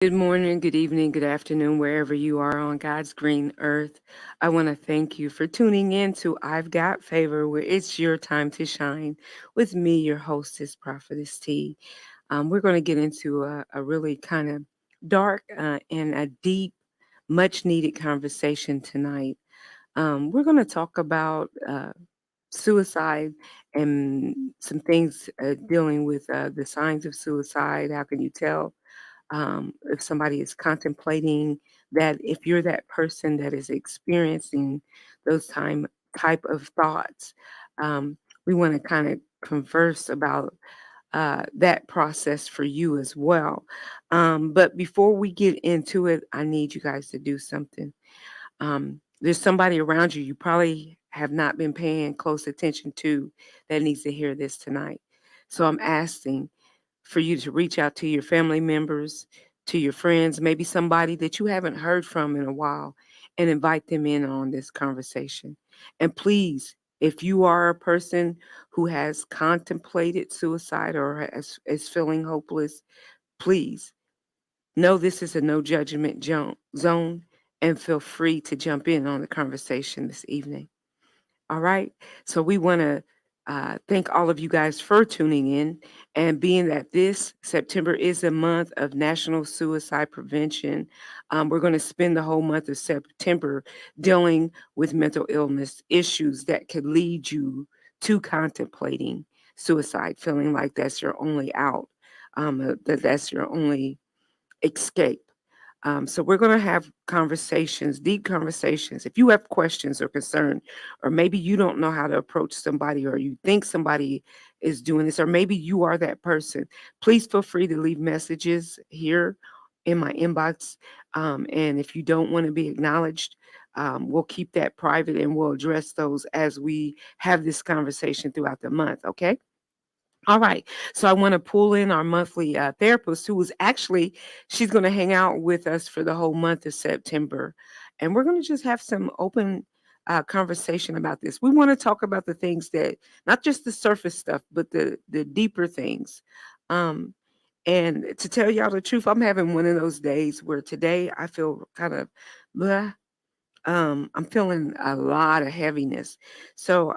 Good morning, good evening, good afternoon, wherever you are on God's green earth. I want to thank you for tuning in to I've Got Favor, where it's your time to shine with me, your hostess, Prophetess T. We're going to get into a really kind of dark and a deep, much needed conversation tonight. We're going to talk about suicide and some things dealing with the signs of suicide. How can you tell? If somebody is contemplating that, if you're that person that is experiencing those type of thoughts, um, we want to kind of converse about that process for you as well. But before we get into it, I need you guys to do something. There's somebody around you probably have not been paying close attention to that needs to hear this tonight. So I'm asking for you to reach out to your family members, to your friends, maybe somebody that you haven't heard from in a while, and invite them in on this conversation. And please, if you are a person who has contemplated suicide or is feeling hopeless, please know this is a no judgment zone and feel free to jump in on the conversation this evening. All right. So we want to thank all of you guys for tuning in. And being that this September is a month of National Suicide Prevention, we're going to spend the whole month of September dealing with mental illness issues that could lead you to contemplating suicide, feeling like that's your only out, that's your only escape. So we're going to have conversations, deep conversations. If you have questions or concern, or maybe you don't know how to approach somebody, or you think somebody is doing this, or maybe you are that person, please feel free to leave messages here in my inbox. And if you don't want to be acknowledged, we'll keep that private and we'll address those as we have this conversation throughout the month. Okay. All right. So I want to pull in our monthly therapist who is actually, she's going to hang out with us for the whole month of September. And we're going to just have some open conversation about this. We want to talk about the things that, not just the surface stuff, but the deeper things. Um, and to tell y'all the truth, I'm having one of those days where today I feel kind of blah. I'm feeling a lot of heaviness. So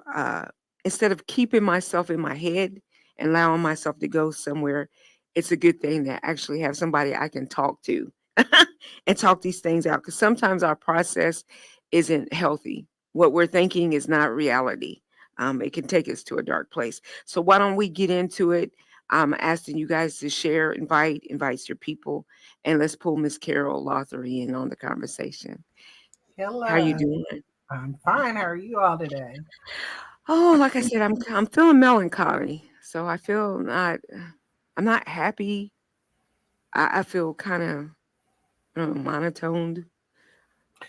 instead of keeping myself in my head and allowing myself to go somewhere, it's a good thing to actually have somebody I can talk to and talk these things out. Because sometimes our process isn't healthy. What we're thinking is not reality. It can take us to a dark place. So why don't we get into it? I'm asking you guys to share, invite your people, and let's pull Miss Carol Lothery in on the conversation. How you Hello. doing? I'm fine. How are you all today? Oh, like I said, I'm feeling melancholy. So I'm not happy. I feel kind of monotoned.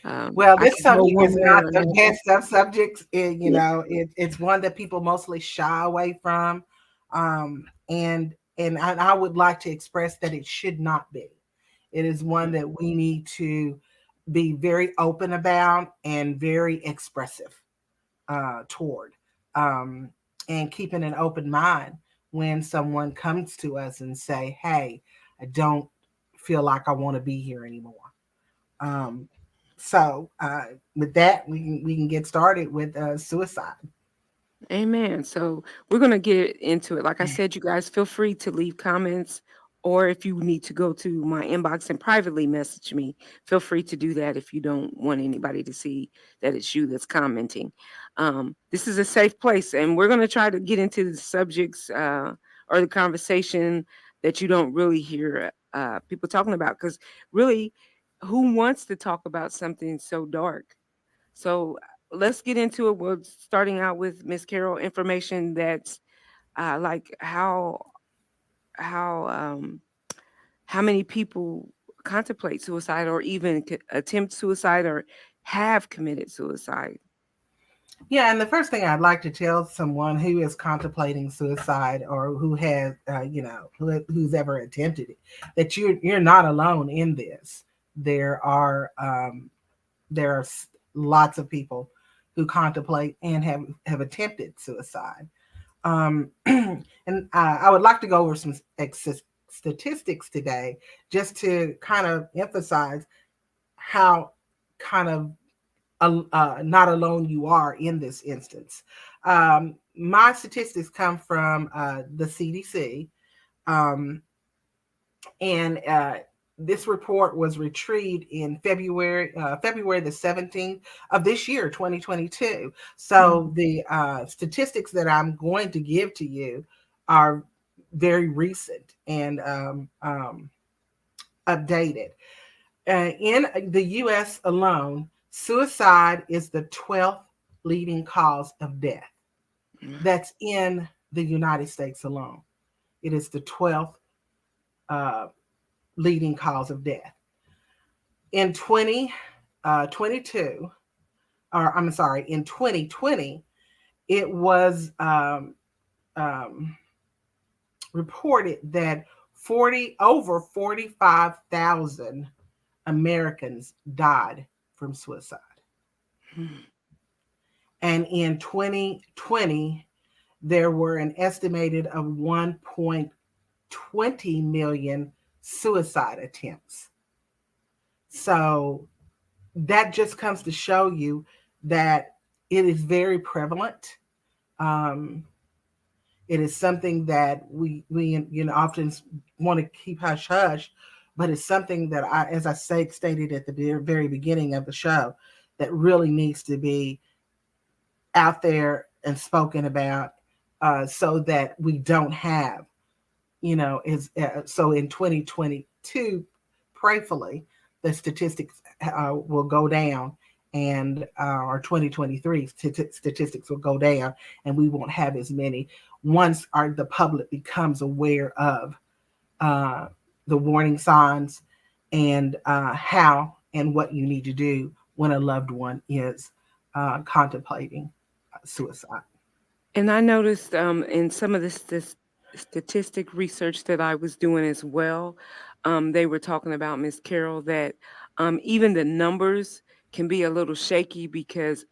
Well, I this could go subject one is way not or the another. best of subjects. Yeah. It's one that people mostly shy away from, and I would like to express that it should not be. It is one that we need to be very open about and very expressive toward, um, and keeping an open mind when someone comes to us and say, "Hey, I don't feel like I want to be here anymore." Um, so with that, we can get started with suicide. Amen. So we're gonna get into it. Like I said, you guys feel free to leave comments, or if you need to go to my inbox and privately message me, feel free to do that if you don't want anybody to see that it's you that's commenting. This is a safe place, and we're gonna try to get into the subjects or the conversation that you don't really hear people talking about, because really, who wants to talk about something so dark? So let's get into it. We're starting out with Miss Carol information that's like how how many people contemplate suicide or even attempt suicide or have committed suicide. Yeah, and the first thing I'd like to tell someone who is contemplating suicide or who has, who's ever attempted it, that you're not alone in this. There are lots of people who contemplate and have attempted suicide. And I would like to go over some statistics today just to kind of emphasize how kind of not alone you are in this instance. My statistics come from the CDC, and this report was retrieved in February the 17th of this year, 2022. So the statistics that I'm going to give to you are very recent and updated. In the US alone, suicide is the 12th leading cause of death. That's in the United States alone. It is the 12th leading cause of death. In 2022, or I'm sorry, in 2020, it was reported that over 45,000 Americans died from suicide. And in 2020, there were an estimated of 1.20 million suicide attempts. So that just comes to show you that it is very prevalent. It is something that we often want to keep hush hush, but it's something that as I stated at the very beginning of the show, that really needs to be out there and spoken about, so that we don't have, so in 2022, prayerfully, the statistics will go down, and our 2023 statistics will go down, and we won't have as many once the public becomes aware of the warning signs and how and what you need to do when a loved one is contemplating suicide. And I noticed in some of this statistic research that I was doing as well, they were talking about, Miss Carol, that even the numbers can be a little shaky because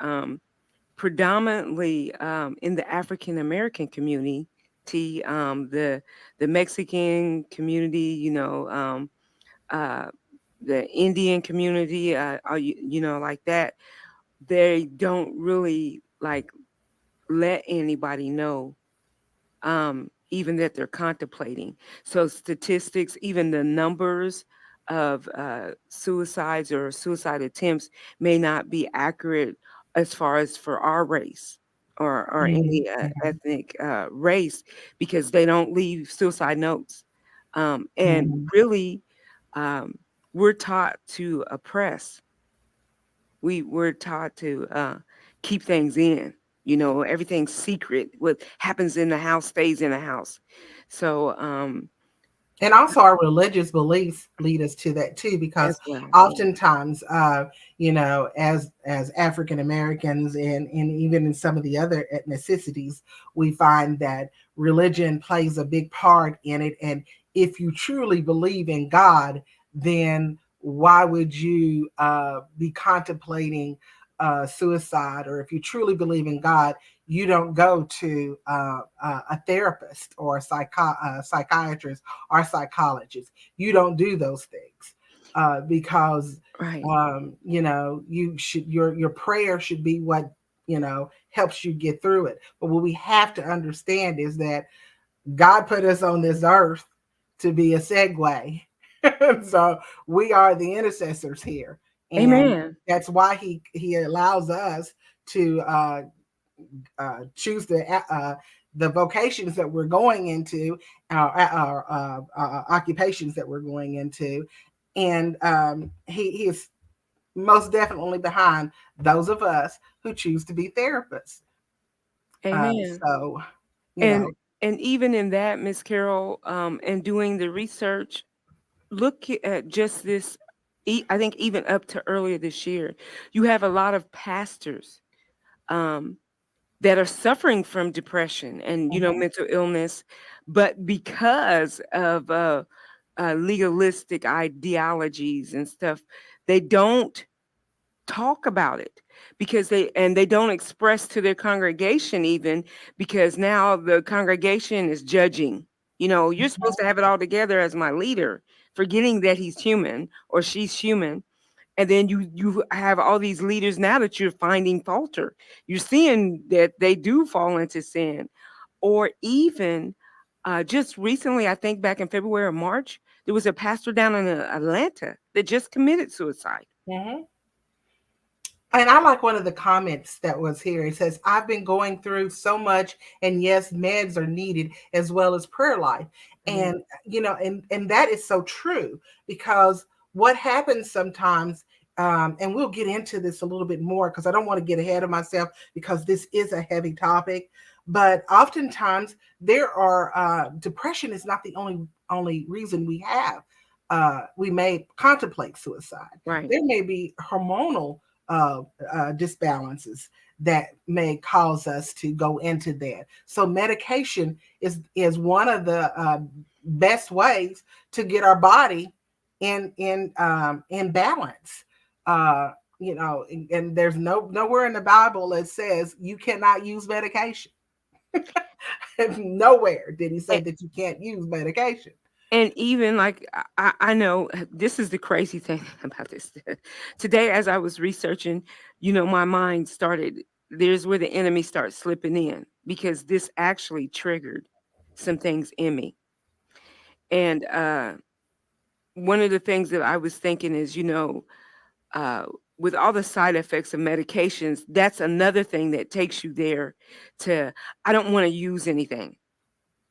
predominantly in the African American community, the Mexican community, the Indian community, like that, they don't really like let anybody know, even that they're contemplating. So statistics, even the numbers of suicides or suicide attempts may not be accurate as far as for our race or any ethnic race, because they don't leave suicide notes. And really, we're taught to oppress. We're taught to keep things in. Everything's secret. What happens in the house stays in the house. So, and also our religious beliefs lead us to that too, because as well, oftentimes, as African Americans and even in some of the other ethnicities, we find that religion plays a big part in it. And if you truly believe in God, then why would you be contemplating suicide? Or if you truly believe in God, you don't go to a therapist or a psychiatrist or psychologist. You don't do those things because right. you should, your prayer should be what helps you get through it. But what we have to understand is that God put us on this earth to be a segue. So we are the intercessors here, and Amen. that's why he allows us to choose the vocations that we're going into, our occupations that we're going into, and he is most definitely behind those of us who choose to be therapists. Amen. So, And and even in that, Miss Carol, and doing the research, look at just this. I think even up to earlier this year, you have a lot of pastors that are suffering from depression and mental illness, but because of legalistic ideologies and stuff, they don't talk about it because they don't express to their congregation, even because now the congregation is judging, You're supposed to have it all together as my leader, forgetting that he's human or she's human. And then you have all these leaders now that you're finding falter. You're seeing that they do fall into sin. Or even just recently, I think back in February or March, there was a pastor down in Atlanta that just committed suicide. Mm-hmm. And I like one of the comments that was here. It says, I've been going through so much, and yes, meds are needed as well as prayer life. Mhm. And, and that is so true, because what happens sometimes, and we'll get into this a little bit more because I don't want to get ahead of myself, because this is a heavy topic. But oftentimes there are, depression is not the only reason we may contemplate suicide. Right. There may be hormonal disbalances that may cause us to go into that. So medication is one of the best ways to get our body in balance. And there's nowhere in the Bible that says you cannot use medication. Nowhere did he say that you can't use medication. And even like I know this is the crazy thing about this. Today, as I was researching, my mind started. There's where the enemy starts slipping in, because this actually triggered some things in me. And one of the things that I was thinking is, uh, with all the side effects of medications, that's another thing that takes you there to, I don't want to use anything,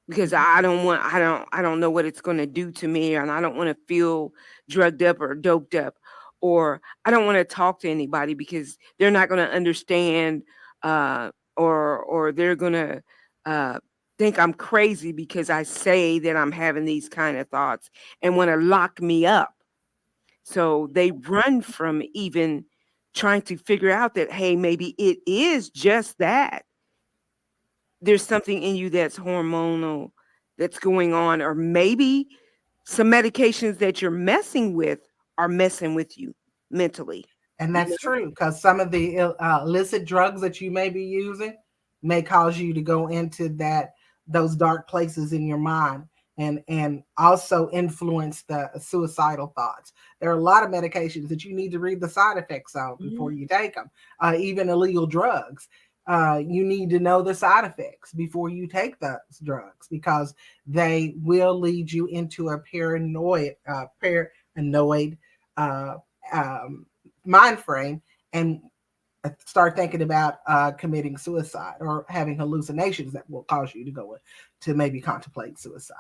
because I don't know what it's going to do to me, and I don't want to feel drugged up or doped up, or I don't want to talk to anybody because they're not going to understand, or they're going to uh, think I'm crazy because I say that I'm having these kind of thoughts and want to lock me up. So they run from even trying to figure out that, hey, maybe it is just that there's something in you that's hormonal that's going on, or maybe some medications that you're messing with are messing with you mentally. And You that's know? true, because some of the illicit drugs that you may be using may cause you to go into those dark places in your mind, and also influence the suicidal thoughts. There are a lot of medications that you need to read the side effects on before Mhm. you take them. Even illegal drugs, you need to know the side effects before you take those drugs, because they will lead you into a paranoid uh, um, mind frame, and start thinking about committing suicide or having hallucinations that will cause you to go to maybe contemplate suicide.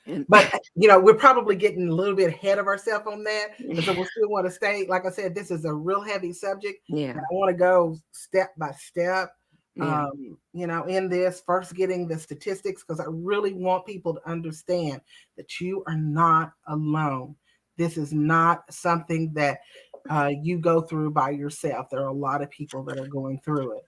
And But we're probably getting a little bit ahead of ourselves on that, and so we still want to stay. Like I said, this is a real heavy subject, yeah, and I want to go step by step. yeah. In this, first getting the statistics, because I really want people to understand that you are not alone. This is not something that you go through by yourself. There are a lot of people that are going through it.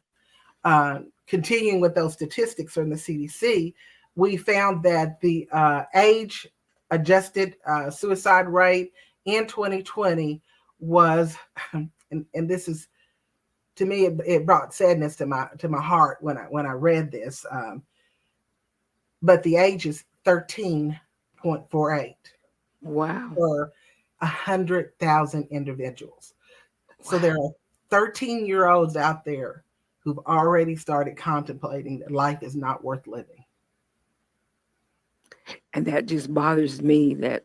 Continuing with those statistics from the CDC, we found that the age adjusted suicide rate in 2020 was, and this is, to me, it brought sadness to my heart when I read this. But the age is 13.48 Wow. for 100,000 individuals. So Wow. there are 13-year-olds out there who've already started contemplating that life is not worth living. And that just bothers me that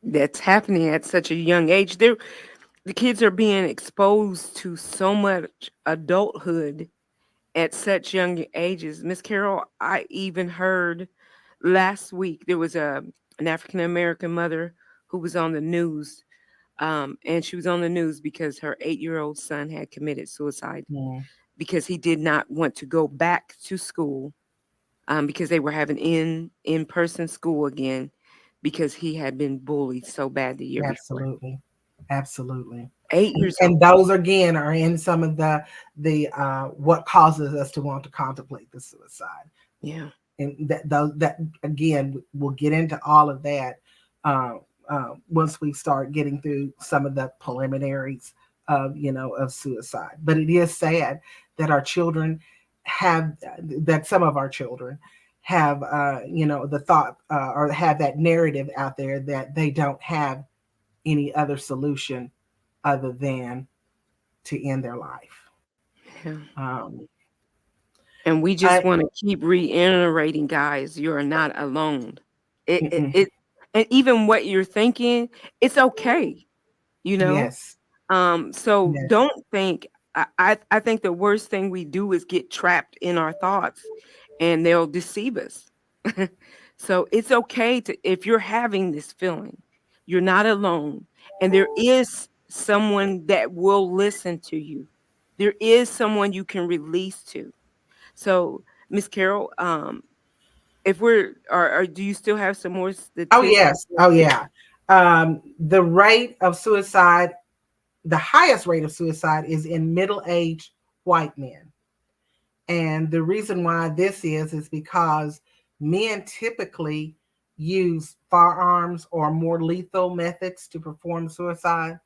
that's happening at such a young age. The kids are being exposed to so much adulthood at such young ages. Miss Carol, I even heard last week there was an African American mother who was on the news, and she was on the news because her 8-year-old son had committed suicide Mm. because he did not want to go back to school, because they were having in person school again, because he had been bullied so bad the year before. Absolutely, absolutely. 8 years old. And those again are in some of the what causes us to want to contemplate the suicide. Yeah. And that again, we'll get into all of that once we start getting through some of the preliminaries of suicide. But it is sad that our children that some of our children have the thought or have that narrative out there that they don't have any other solution other than to end their life. Yeah. Um, And we just I, want to keep reiterating, guys, you are not alone. mm-mm, It and even what you're thinking, it's okay, you know? yes, So yes, don't think I think the worst thing we do is get trapped in our thoughts and they'll deceive us. So it's okay to if you're having this feeling, you're not alone. And there is someone that will listen to you. There is someone you can release to. So, Miss Carol, if we're or do you still have some more oh statistics? yes, oh yeah. The rate of suicide, the highest rate of suicide, is in middle-aged white men. And the reason why this is because men typically use firearms or more lethal methods to perform suicide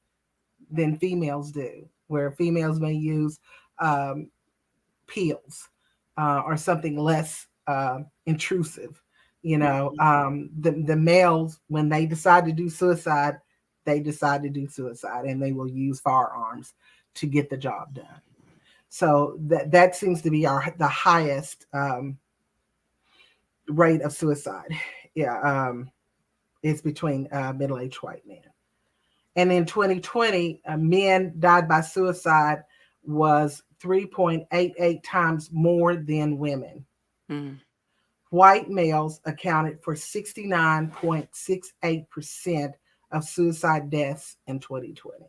than females do, where females may use um, pills or something less intrusive. Mhm. The males, when they decide to do suicide, they decide to do suicide and they will use firearms to get the job done. So that seems to be the highest rate of suicide. Yeah, it's between middle-aged white men. And in 2020, men died by suicide was 3.88 times more than women. Mm. White males accounted for 69.68% of suicide deaths in 2020.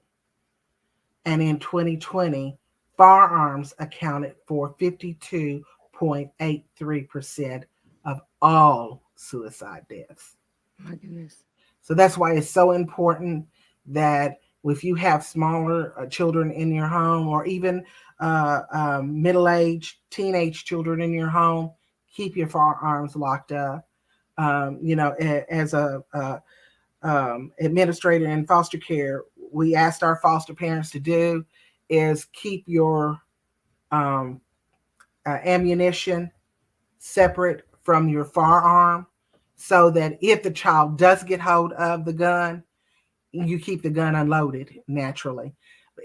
And in 2020, firearms accounted for 52.83% of all suicide deaths. My goodness. So that's why it's so important that if you have smaller children in your home, or even middle-aged teenage children in your home, keep your firearms locked up. As a administrator in foster care, we asked our foster parents to do is keep your um, ammunition separate from your firearm, so that if the child does get hold of the gun, you keep the gun unloaded naturally.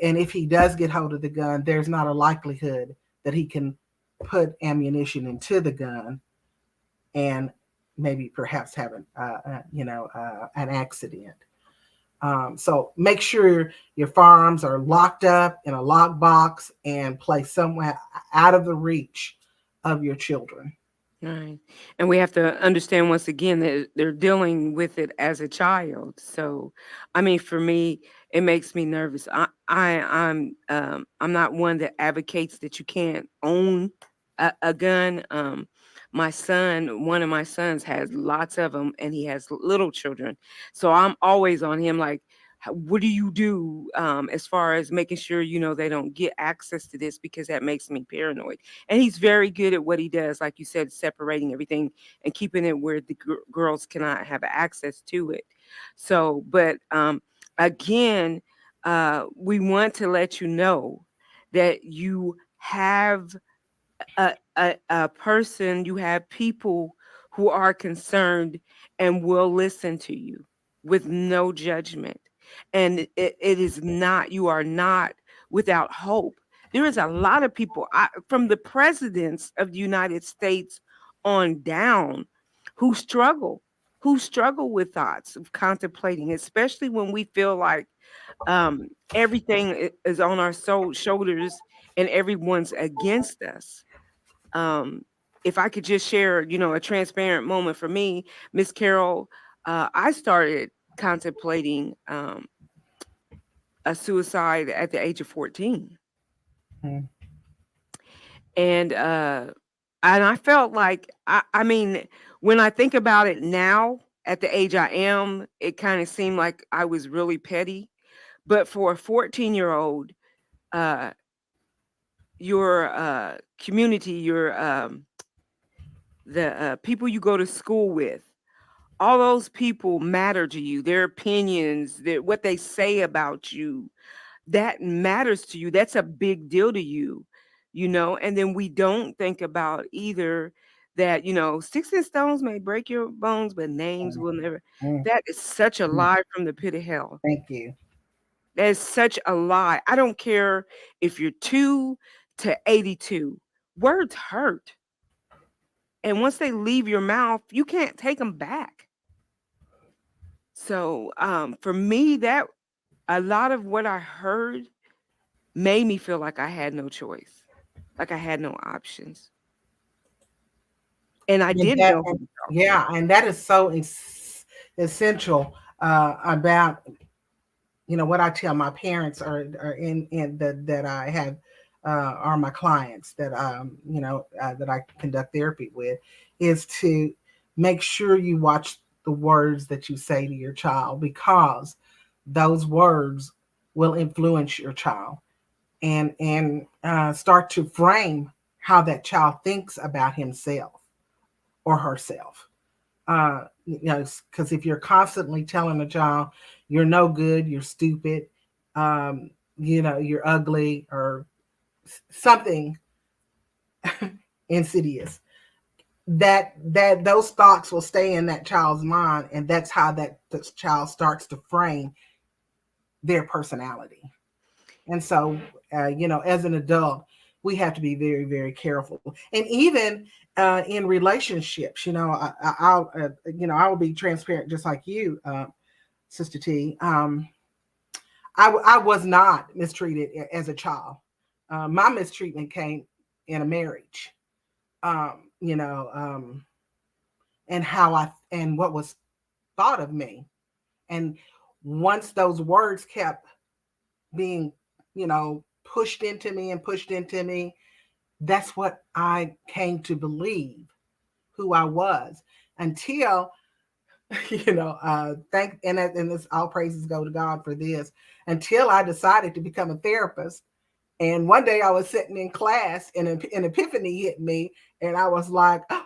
And if he does get hold of the gun, there's not a likelihood that he can put ammunition into the gun and maybe perhaps have an accident. So make sure your firearms are locked up in a lock box and placed somewhere out of the reach of your children. Right. And we have to understand once again that they're dealing with it as a child. So, I mean, for me, it makes me nervous. I'm not one that advocates that you can't own a gun. One of my sons has lots of them, and he has little children. So I'm always on him, like, what do you do as far as making sure they don't get access to this, because that makes me paranoid. And he's very good at what he does, like you said, separating everything and keeping it where the girls cannot have access to it. So, but again, we want to let you know that you have a person, you have people who are concerned and will listen to you with no judgment. And it is not, you are not without hope. There is a lot of people, from the presidents of the United States on down, who struggle, with thoughts of contemplating, especially when we feel like everything is on our shoulders and everyone's against us. um, if I could just share, a transparent moment for me, Miss Carol, I started contemplating a suicide at the age of 14. Mm. And I felt like, I mean, when I think about it now, at the age I am, it kind of seemed like I was really petty. But for a 14-year-old, uh, your community, your the people you go to school with, all those people matter to you. Their opinions, what they say about you, that matters to you. That's a big deal to you, And then we don't think about either that, sticks and stones may break your bones, but names will never. Mm, That is such a mm. lie from the pit of hell. Thank you. That is such a lie. I don't care if you're 2 to 82. Words hurt. And once they leave your mouth, you can't take them back. So, for me, that a lot of what I heard made me feel like I had no choice, like I had no options. And I And didn't that, know who and to talk to. yeah, and that is so essential about what I tell my parents are in that I have are my clients that that I conduct therapy with, is to make sure you watch the words that you say to your child, because those words will influence your child and start to frame how that child thinks about himself or herself. Because if you're constantly telling a child you're no good, you're stupid, you're ugly, or something insidious, that those thoughts will stay in that child's mind, and that's how that the child starts to frame their personality. And so, as an adult, we have to be very, very careful. And even in relationships, I will be transparent, just like you, Sister T. I was not mistreated as a child. My mistreatment came in a marriage. Um, you know, um, and what was thought of me. And once those words kept being, pushed into me and pushed into me, that's what I came to believe who I was, until and this, all praises go to God for this, until I decided to become a therapist. And one day I was sitting in class and an epiphany hit me, and I was like, oh,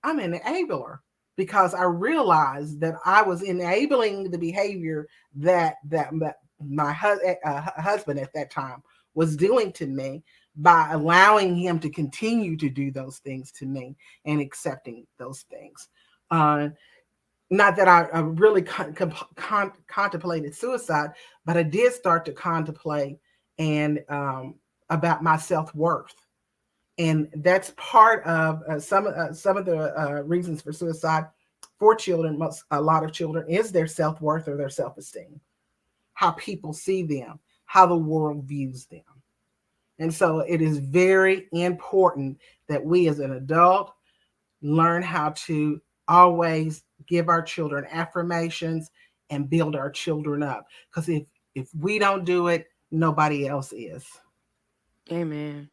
I'm an enabler, because I realized that I was enabling the behavior that my husband at that time was doing to me, by allowing him to continue to do those things to me and accepting those things. Uh, Not that I really contemplated suicide, but I did start to contemplate and about my self-worth. And that's part of some of the reasons for suicide for children. A lot of children is their self-worth or their self-esteem, how people see them, how the world views them. And so it is very important that we as an adult learn how to always give our children affirmations and build our children up. Because if we don't do it, nobody else is. Amen.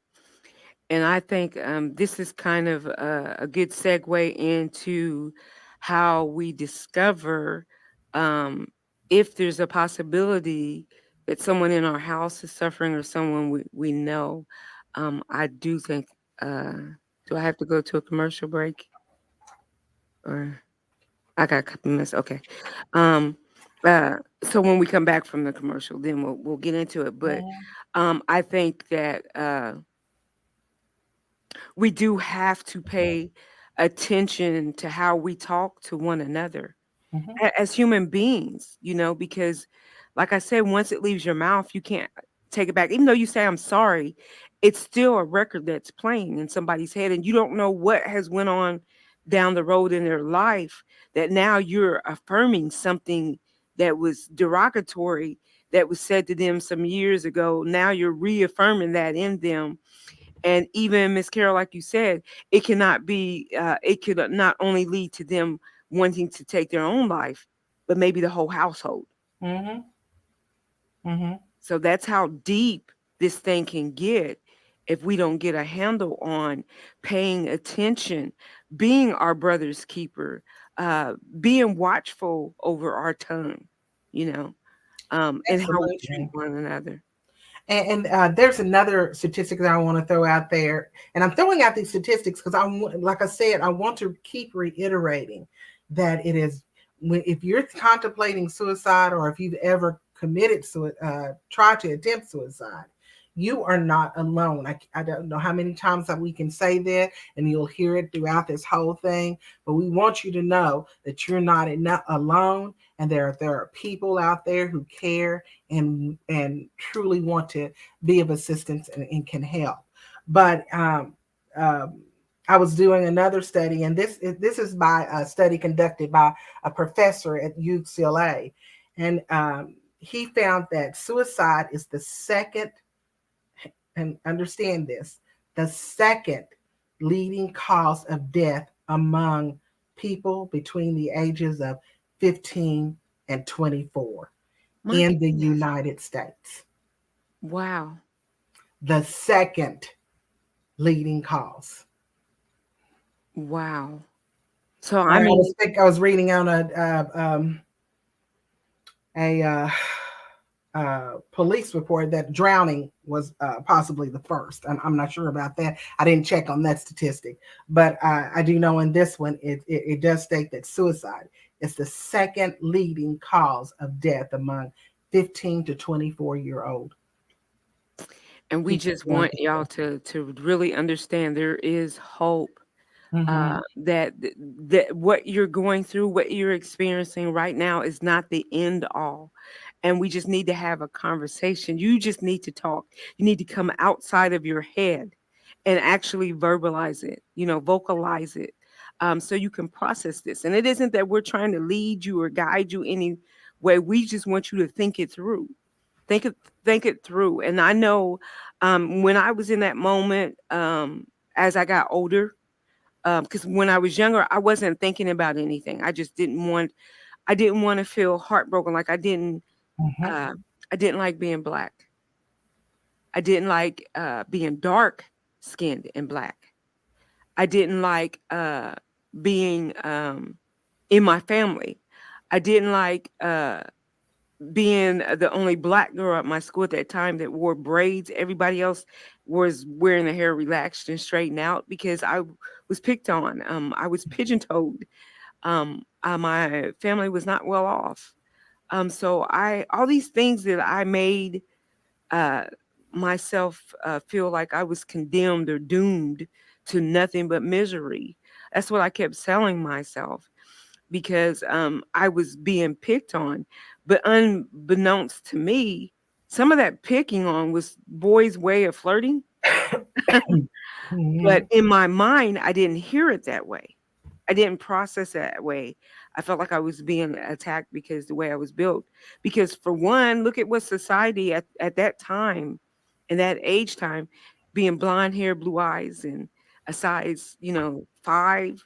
And I think this is kind of a good segue into how we discover um, if there's a possibility that someone in our house is suffering, or someone we know. I do think, uh, do I have to go to a commercial break? Or I got a couple minutes. Okay. Um, so when we come back from the commercial, then we'll get into it. But Mhm. I think that we do have to pay attention to how we talk to one another Mhm. as human beings, because like I said, once it leaves your mouth, you can't take it back. Even though you say I'm sorry, it's still a record that's playing in somebody's head, and you don't know what has went on down the road in their life, that now you're affirming something that was derogatory, that was said to them some years ago. Now you're reaffirming that in them. And even Miss Carol, like you said, it cannot be. It could not only lead to them wanting to take their own life, but maybe the whole household. Mhm. Mhm. So that's how deep this thing can get if we don't get a handle on paying attention, being our brother's keeper, being watchful over our tongue, you know, and how we treat Absolutely. one another. And there's another statistic that I want to throw out there, and I'm throwing out these statistics because like I said, I want to keep reiterating that it is, if you're contemplating suicide, or if you've ever committed tried to attempt suicide, You are not alone. I don't know how many times that we can say that, and you'll hear it throughout this whole thing. But we want you to know that you're not alone, and there are people out there who care and truly want to be of assistance and can help. But um, I was doing another study, and this is by a study conducted by a professor at UCLA, and he found that suicide is the second, and understand this, the second leading cause of death among people between the ages of 15 and 24 My in the goodness. United States. Wow. The second leading cause. Wow. So I I mean, I was reading on a police report that drowning was possibly the first. I'm not sure about that. I didn't check on that statistic, but I do know in this one it does state that suicide is the second leading cause of death among 15 to 24-year-old and we people just born want y'all to really understand there is hope. Mm-hmm. That what you're going through, what you're experiencing right now is not the end all. And we just need to have a conversation. You just need to talk. You need to come outside of your head and actually verbalize it, vocalize it, so you can process this. And it isn't that we're trying to lead you or guide you any way. We just want you to think it through. Think it, think it through. And I know when I was in that moment, as I got older, because when I was younger, I wasn't thinking about anything. I didn't want to feel heartbroken. Like Mm-hmm. uh, I didn't like being black. I didn't like being dark skinned and black. I didn't like being in my family. I didn't like being the only black girl at my school at that time that wore braids. Everybody else was wearing the hair relaxed and straightened out because I was picked on. I was pigeon-toed. My family was not well off. So all these things that I made uh, myself feel like I was condemned or doomed to nothing but misery. That's what I kept telling myself because I was being picked on. But unbeknownst to me, some of that picking on was boys' way of flirting. Mm-hmm. But in my mind, I didn't hear it that way. I didn't process it that way. I felt like I was being attacked because the way I was built. Because for one, look at what society at that time, in that age time, being blonde hair, blue eyes, and a size, 5,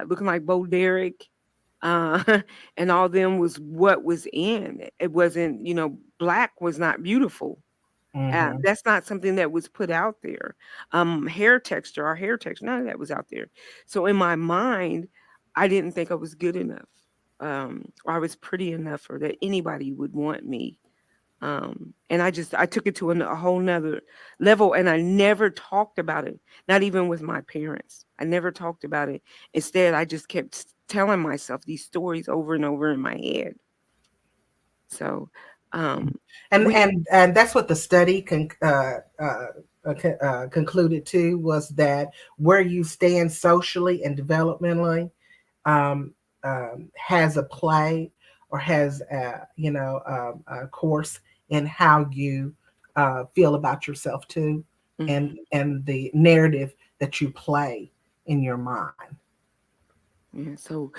looking like Bo Derek, uh, and all them was what was in. It wasn't, black was not beautiful. Mm-hmm. That's not something that was put out there. Our hair texture, none of that was out there. So in my mind, I didn't think I was good enough, or I was pretty enough, or that anybody would want me. And I took it to a whole nother level, and I never talked about it, not even with my parents. I never talked about it. Instead, I just kept telling myself these stories over and over in my head. So, um, we And that's what the study concluded too, was that where you stand socially and developmentally um, has a play or has a course in how you feel about yourself too, mhm. and the narrative that you play in your mind. Yeah, so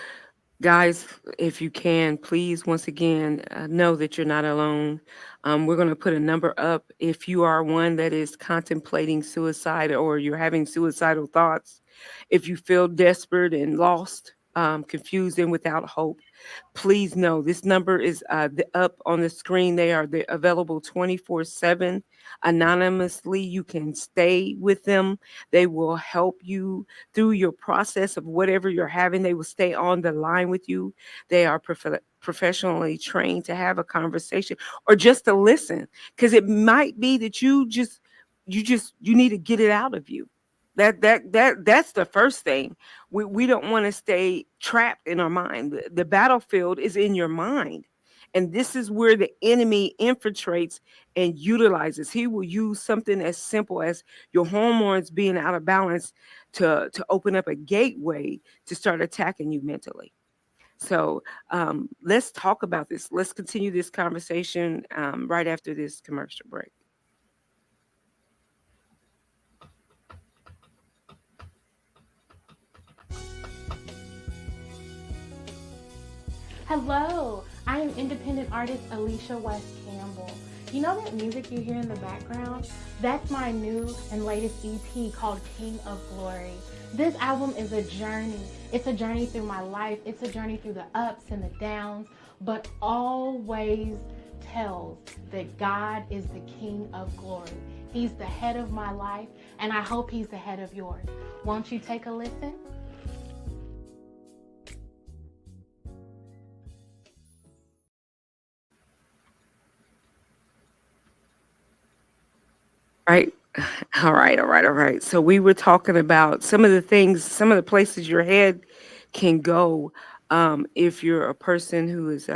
guys, if you can, please, once again, know that you're not alone. We're going to put a number up if you are one that is contemplating suicide or you're having suicidal thoughts. If you feel desperate and lost, confused, and without hope, please know this number is up on the screen. They're available 24/7 anonymously. You can stay with them. They will help you through your process of whatever you're having. They will stay on the line with you. They are professionally trained to have a conversation or just to listen, because it might be that you need to get it out of you. That's the first thing. We don't want to stay trapped in our mind. The battlefield is in your mind, And this is where the enemy infiltrates and utilizes. He will use something as simple as your hormones being out of balance to open up a gateway to start attacking you mentally. So let's talk about this. Let's continue this conversation right after this commercial break. Hello, I am independent artist Alicia West Campbell. You know that music you hear in the background? That's my new and latest EP called King of Glory. This album is a journey. It's a journey through my life. It's a journey through the ups and the downs, but always tells that God is the King of Glory. He's the head of my life, and I hope He's the head of yours. Won't you take a listen? Right. All right. So we were talking about some of the things, some of the places your head can go if you're a person who is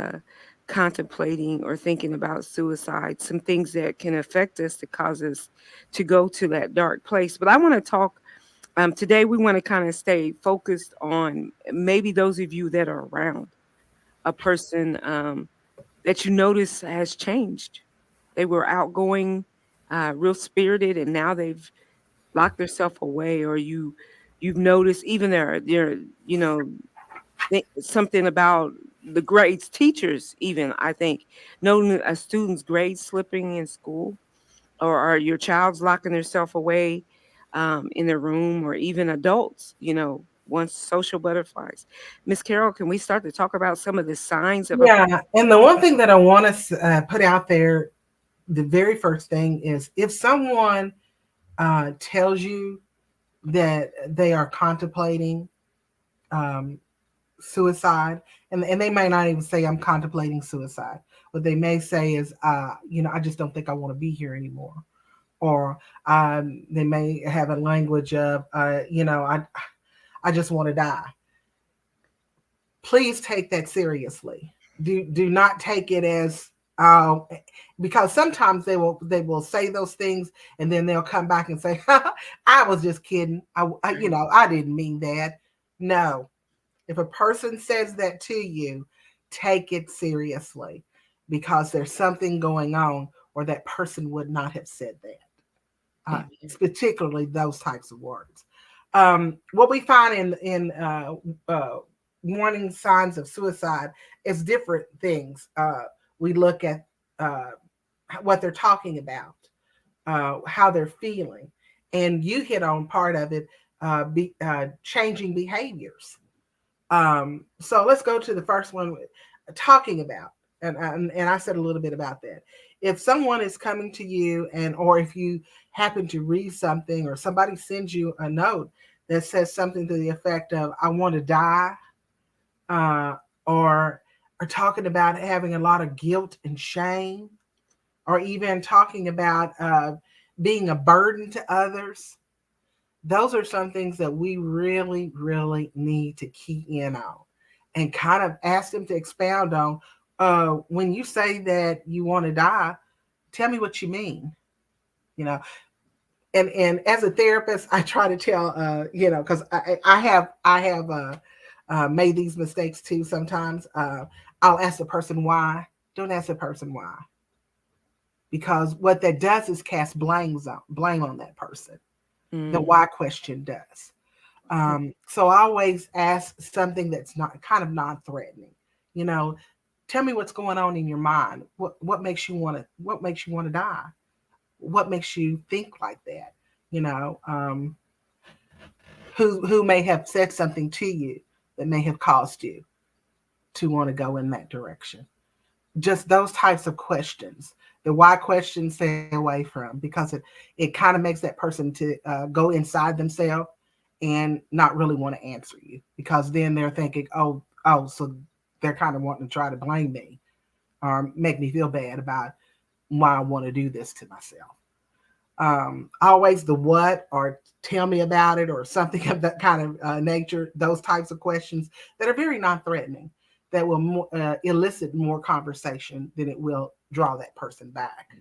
contemplating or thinking about suicide, some things that can affect us that cause us to go to that dark place. But I want to talk today, we want to kind of stay focused on maybe those of you that are around a person that you notice has changed. They were outgoing, real spirited, and now they've locked themselves away. Or you've noticed even their something about the grades, teachers even, I think, noting a student's grades slipping in school, or are your child's locking themselves away in their room, or even adults, once social butterflies. Miss Carol, can we start to talk about some of the signs of a person? Yeah, and the one thing that I want to put out there, the very first thing is if someone tells you that they are contemplating um, suicide, and they may not even say I'm contemplating suicide. What they may say is, I just don't think I want to be here anymore. Or they may have a language of, I just want to die. Please take that seriously. Do not take it as uh, because sometimes they will say those things and then they'll come back and say, I was just kidding. I didn't mean that. No, if a person says that to you, take it seriously because there's something going on, or that person would not have said that. Amen. Particularly those types of words. What we find in warning signs of suicide is different things. We look at uh, what they're talking about, how they're feeling, and you hit on part of it, changing behaviors. So let's go to the first one, talking about, and I said a little bit about that. If someone is coming to you, or if you happen to read something, or somebody sends you a note that says something to the effect of "I want to die," uh, or are talking about having a lot of guilt and shame, or even talking about being a burden to others, those are some things that we really, really need to key in on and kind of ask them to expound on. When you say that you want to die, tell me what you mean. You know, and as a therapist, I try to tell, because I have made these mistakes too. Sometimes I'll ask the person why. Don't ask the person why, because what that does is cast blame on that person. The Mm. why question does. So I always ask something that's not kind of non-threatening. You know, tell me what's going on in your mind. What makes you want to die? What makes you think like that? You know, who may have said something to you that may have caused you to want to go in that direction. Just those types of questions. The why questions, stay away from, because it kind of makes that person to go inside themselves and not really want to answer you, because then they're thinking, so they're kind of wanting to try to blame me or make me feel bad about why I want to do this to myself. Always the what, or tell me about it, or something of that kind of nature. Those types of questions that are very non-threatening. that will elicit more conversation than it will draw that person back.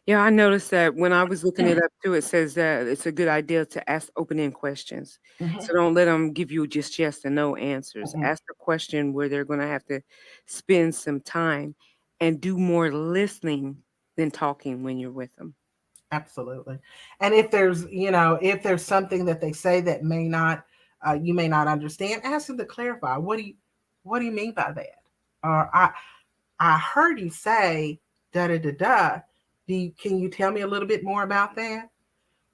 Yeah, I noticed that when I was looking it up too, it says that it's a good idea to ask open-end questions. Mhm, So don't let them give you just yes and no answers. mhm. Ask a question where they're going to have to spend some time and do more listening than talking when you're with them. Absolutely. And if there's, if there's something that they say that may not, you may not understand, ask them to clarify. What do you mean by that? Or I heard you say da da da da. Can you tell me a little bit more about that?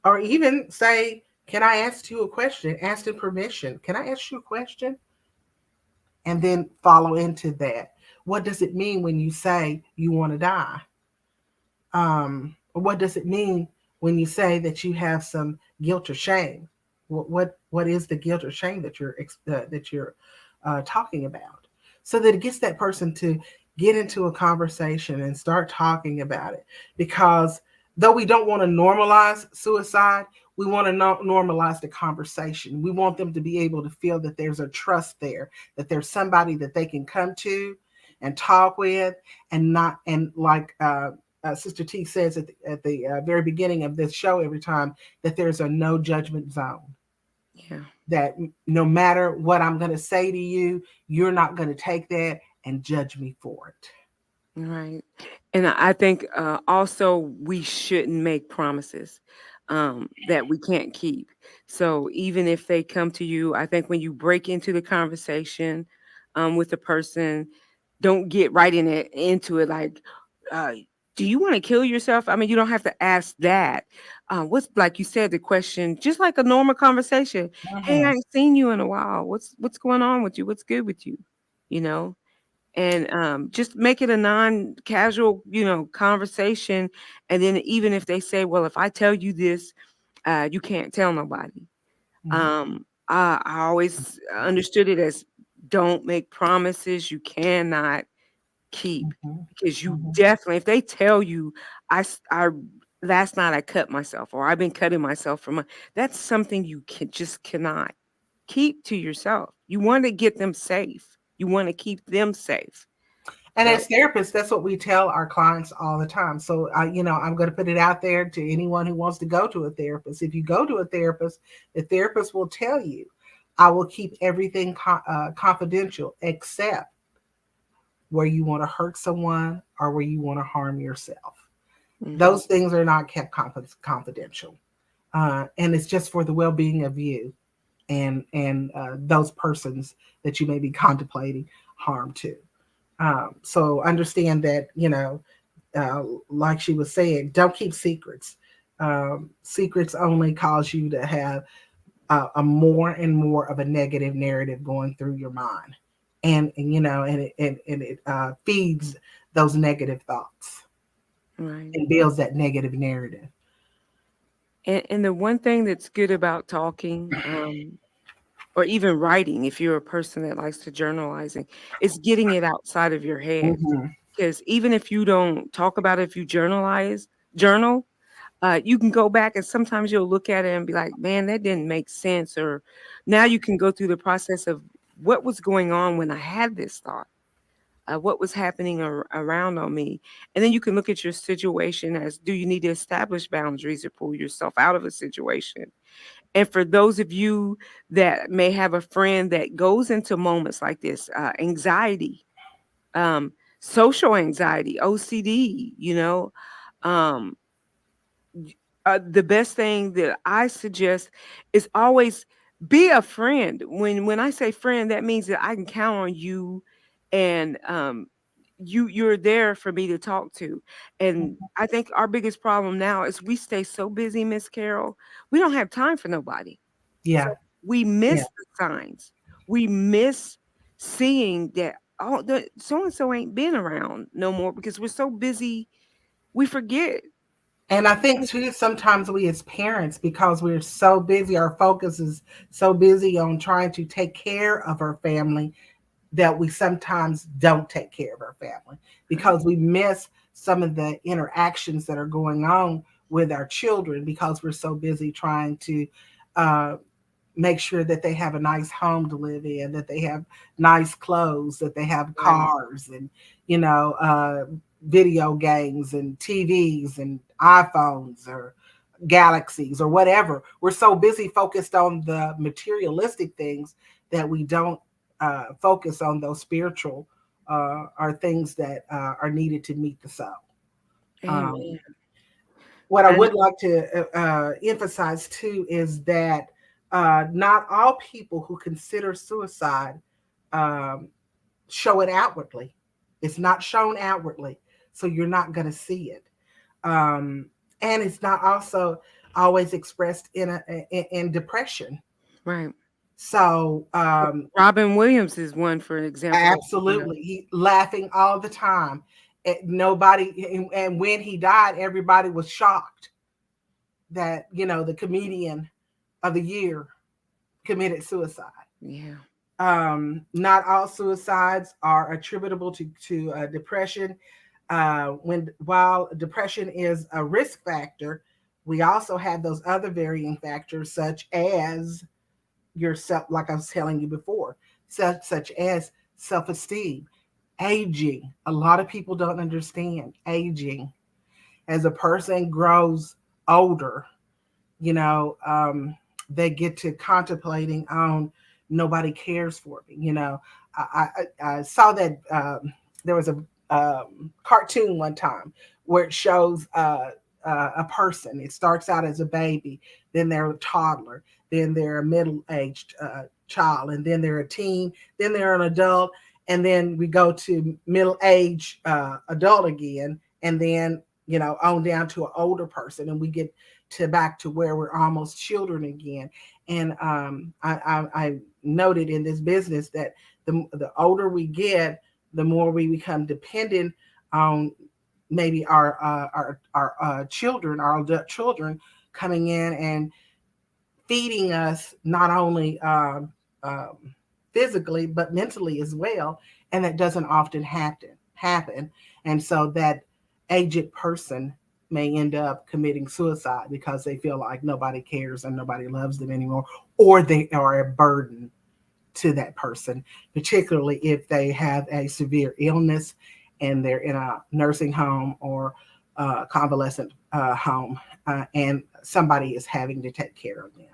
Or even say, can I ask you a question? Ask them permission. Can I ask you a question? And then follow into that. What does it mean when you say you want to die? What does it mean when you say that you have some guilt or shame? What is the guilt or shame that you're talking about? So that it gets that person to get into a conversation and start talking about it. Because though we don't want to normalize suicide, we want to normalize the conversation. We want them to be able to feel that there's a trust there, that there's somebody that they can come to and talk with, and not and like Sister T says at the very beginning of this show every time, that there's a no judgment zone. Yeah. That no matter what I'm going to say to you, you're not going to take that and judge me for it. Right. And I think also we shouldn't make promises that we can't keep. So even if they come to you, I think when you break into the conversation with the person, don't get right into it like, uh, do you want to kill yourself? I mean, you don't have to ask that. What's like you said, the question, just like a normal conversation. Hey, I Mhm, ain't seen you in a while. What's going on with you? What's good with you? You know? And just make it a non-casual, conversation. And then even if they say, well, if I tell you this, you can't tell nobody. mhm, I always understood it as don't make promises you cannot keep, mhm, because you mhm. definitely, if they tell you, I last night I cut myself, or I've been cutting myself that's something you cannot keep to yourself. You want to get them safe. You want to keep them safe. And So as therapists, that's what we tell our clients all the time. So, I'm going to put it out there to anyone who wants to go to a therapist. If you go to a therapist, the therapist will tell you, I will keep everything confidential except where you want to hurt someone or where you want to harm yourself. mhm, Those things are not kept confidential. And it's just for the well-being of you and those persons that you may be contemplating harm to. So understand that, like she was saying, don't keep secrets. Secrets only cause you to have a more and more of a negative narrative going through your mind, and it feeds those negative thoughts right. and builds that negative narrative. And the one thing that's good about talking, or even writing, if you're a person that likes to journalizing, is getting it outside of your head. Mhm. Because even if you don't talk about it, if you journal, you can go back and sometimes you'll look at it and be like, man, that didn't make sense. Or now you can go through the process of what was going on when I had this thought, what was happening around on me. And then you can look at your situation as, do you need to establish boundaries or pull yourself out of a situation? And for those of you that may have a friend that goes into moments like this, anxiety, um, social anxiety, OCD, um, the best thing that I suggest is always be a friend. When I say friend, that means that I can count on you, and you're there for me to talk to. And I think our biggest problem now is we stay so busy, Miss Carol, we don't have time for nobody. So Yeah, we yeah. miss the signs. We miss seeing that, oh, the so and so ain't been around no more because we're so busy. We forget. And I think too, sometimes we as parents, because we're so busy, our focus is so busy on trying to take care of our family, that we sometimes don't take care of our family Right. because we miss some of the interactions that are going on with our children because we're so busy trying to uh, make sure that they have a nice home to live in, that they have nice clothes, that they have Right. cars and, you know, video games and TVs and iPhones or galaxies or whatever. We're so busy focused on the materialistic things that we don't focus on those spiritual are things that are needed to meet the soul. Amen. Um, what I And would like to emphasize too is that not all people who consider suicide um, show it outwardly. It's not shown outwardly, so you're not going to see it. Um, and it's not also always expressed in depression. right. So Robin Williams is one for an example of, absolutely, he laughing all the time. Nobody, and when he died, everybody was shocked that the comedian of the year committed suicide. yeah. Not all suicides are attributable to depression. When while depression is a risk factor, we also have those other varying factors, such as yourself, like I was telling you before, such as self-esteem, aging. A lot of people don't understand aging. As a person grows older, you know, they get to contemplating on nobody cares for me. I saw that there was a cartoon one time where it shows a person. It starts out as a baby, then they're a toddler, then they're a middle-aged child, and then they're a teen, then they're an adult, and then we go to middle-aged adult again, and then on down to an older person, and we get to back to where we're almost children again. And I noted in this business that the older we get, the more we become dependent on maybe our children, our adult children coming in and feeding us not only physically but mentally as well, and that doesn't often happen. And so that aged person may end up committing suicide because they feel like nobody cares and nobody loves them anymore, or they are a burden to that person, particularly if they have a severe illness and they're in a nursing home or convalescent home, and somebody is having to take care of them.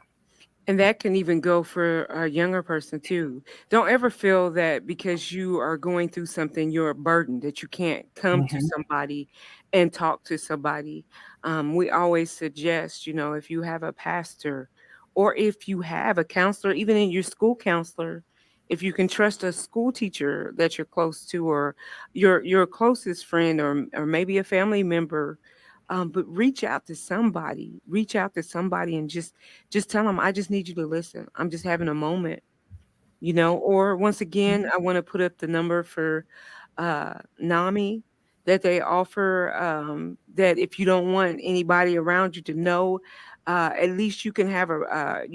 And that can even go for a younger person too. Don't ever feel that because you are going through something, you're a burden, that you can't come to Mhm. somebody and talk to somebody. We always suggest, if you have a pastor or if you have a counselor, even in your school counselor, if you can trust a school teacher that you're close to, or your closest friend, or maybe a family member, but reach out to somebody and just tell them, I just need you to listen. I'm just having a moment, or once again, I want to put up the number for NAMI that they offer, that if you don't want anybody around you to know, at least you can have an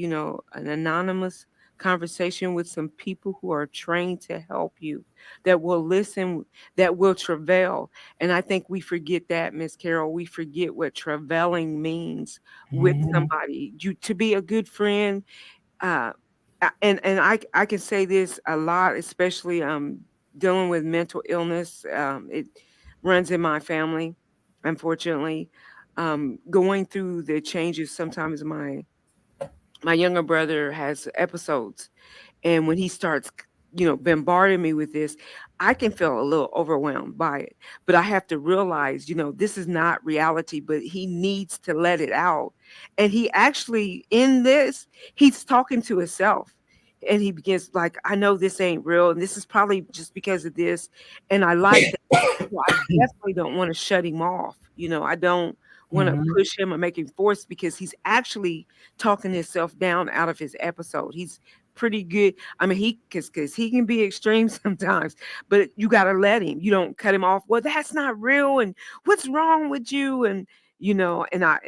anonymous conversation with some people who are trained to help you, that will listen, that will travail. And I think we forget that, Miss Carol. We forget what travailing means with Mhm. somebody. You to be a good friend, uh, and I can say this a lot, especially dealing with mental illness. It runs in my family, unfortunately. Going through the changes, sometimes my younger brother has episodes, and when he starts, bombarding me with this, I can feel a little overwhelmed by it. But I have to realize, this is not reality, but he needs to let it out. And he actually, in this, he's talking to himself. And he begins like, I know this ain't real. And this is probably just because of this. And I like that. So I definitely don't want to shut him off. I don't want to Mhm. push him or make him force, because he's actually talking himself down out of his episode. He's pretty good. I mean, because he can be extreme sometimes, but you got to let him. You don't cut him off. Well, that's not real. And what's wrong with you? And I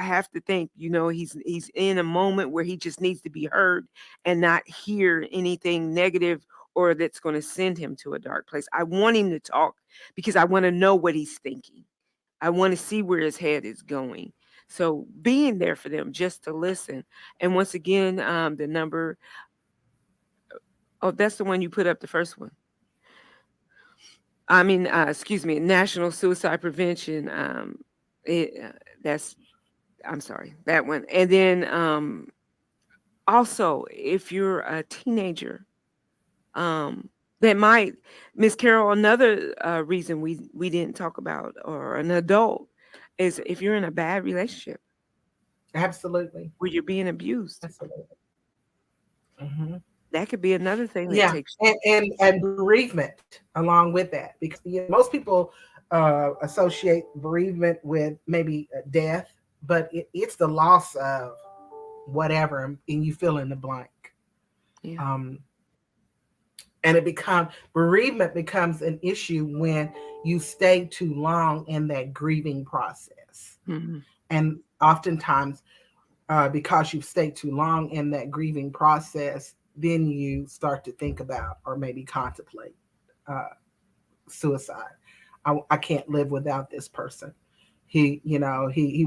have to think, he's in a moment where he just needs to be heard and not hear anything negative or that's going to send him to a dark place. I want him to talk because I want to know what he's thinking. I want to see where his head is going. So being there for them just to listen. And once again, the number, oh, that's the one you put up, the first one. I mean, excuse me, National Suicide Prevention. It, that's, I'm sorry, that one. And then also, if you're a teenager, that might, Miss Carol, another reason we didn't talk about, or an adult, is if you're in a bad relationship Absolutely. where you're being abused. Absolutely. Mhm. That could be another thing that Yeah, takes. and bereavement along with that, because most people associate bereavement with maybe death, but it's the loss of whatever, and you fill in the blank. Yeah. Um, and bereavement becomes an issue when you stay too long in that grieving process, Hmm. and oftentimes because you've stayed too long in that grieving process, then you start to think about or maybe contemplate uh, suicide. I can't live without this person. He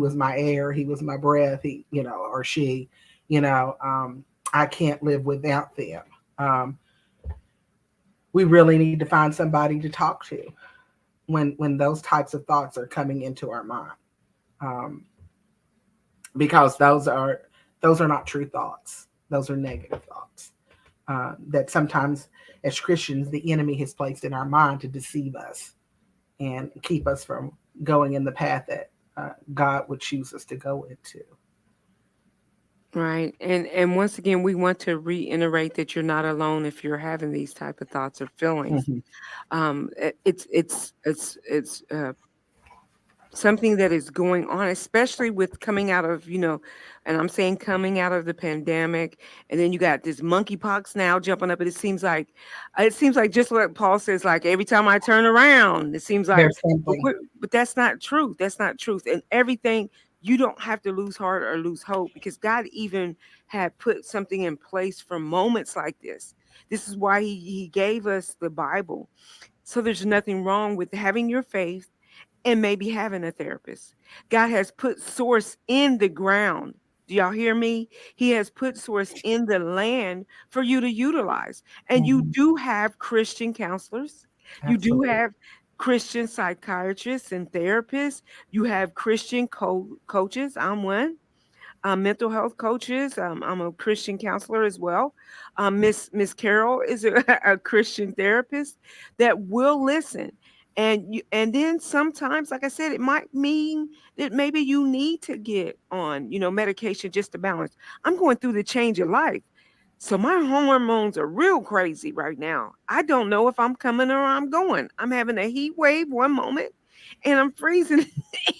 was my air. He was my breath. Or she, I can't live without them. Um, we really need to find somebody to talk to when those types of thoughts are coming into our mind. Um, because those are not true thoughts. Those are negative thoughts that sometimes, as Christians, the enemy has placed in our mind to deceive us and keep us from going in the path that God would choose us to go into. Right. And once again, we want to reiterate that you're not alone if you're having these type of thoughts or feelings. Mhm. It's something that is going on, especially with coming out of, and I'm saying coming out of the pandemic, and then you got this monkeypox now jumping up, and it seems like just what Paul says, like every time I turn around, it seems like, There's something. but that's not truth. That's not truth. And everything, you don't have to lose heart or lose hope, because God even had put something in place for moments like this. This is why he gave us the Bible. So there's nothing wrong with having your faith and maybe having a therapist. God has put source in the ground. Do y'all hear me? He has put source in the land for you to utilize. And you Mhm. do have Christian counselors. You do Absolutely. have Christian psychiatrists and therapists. You have Christian coaches. I'm one. Mental health coaches. I'm a Christian counselor as well. Miss Carol is a Christian therapist that will listen. And then sometimes, like I said, it might mean that maybe you need to get on, medication just to balance. I'm going through the change of life. So my hormones are real crazy right now. I don't know if I'm coming or I'm going. I'm having a heat wave one moment and I'm freezing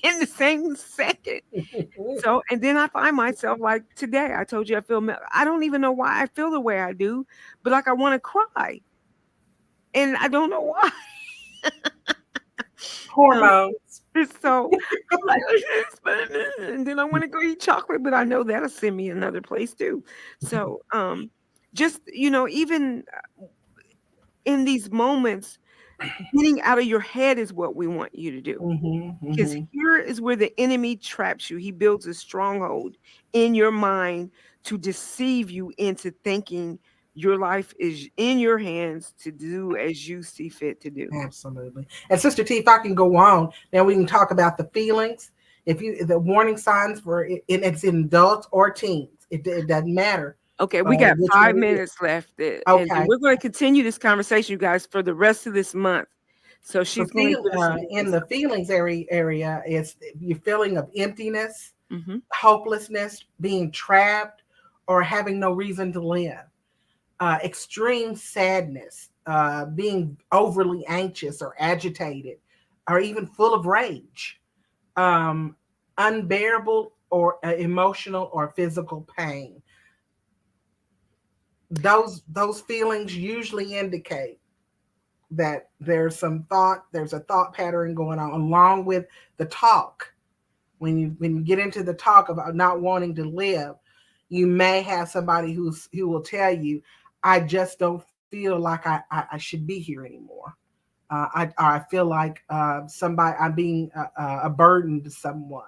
in the same second. So, and then I find myself like today, I told you I don't even know why I feel the way I do, but like I want to cry. And I don't know why. Hormones. So I'm like, and then I want to go eat chocolate, but I know that'll send me another place too. So, just, even in these moments, getting out of your head is what we want you to do. Mhm, Because mhm. here is where the enemy traps you. He builds a stronghold in your mind to deceive you into thinking your life is in your hands to do as you see fit to do. Absolutely. And Sister T, if I can go on, now we can talk about the feelings. The warning signs for it's in adults or teens. It doesn't matter Okay, we got which one five it is. minutes left, and then Okay. we're going to continue this conversation, you guys, for the rest of this month. So So she's going to give us some in points. the feelings area, it's your feeling of emptiness, Hmm. hopelessness, being trapped, or having no reason to live. Extreme sadness, being overly anxious or agitated, or even full of rage, um, unbearable or emotional or physical pain. Those feelings usually indicate that there's a thought pattern going on along with the talk. When you get into the talk about not wanting to live, you may have somebody who will tell you, I just don't feel like I should be here anymore. I feel like somebody I'm being a burden to someone.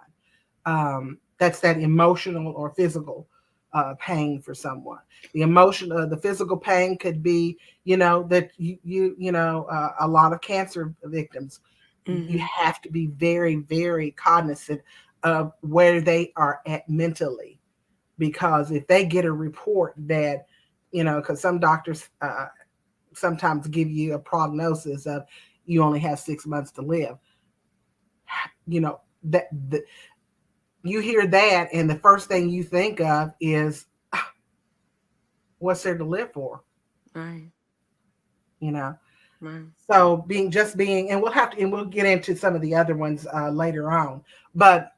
that's that emotional or physical pain for someone. The physical pain could be, that a lot of cancer victims, you Mm-hmm. have to be very, very cognizant of where they are at mentally, because if they get a report that, because some doctors sometimes give you a prognosis of you only have 6 months to live, that you hear that, and the first thing you think of is, what's there to live for? Right. You know. Right. So and we'll get into some of the other ones later on, but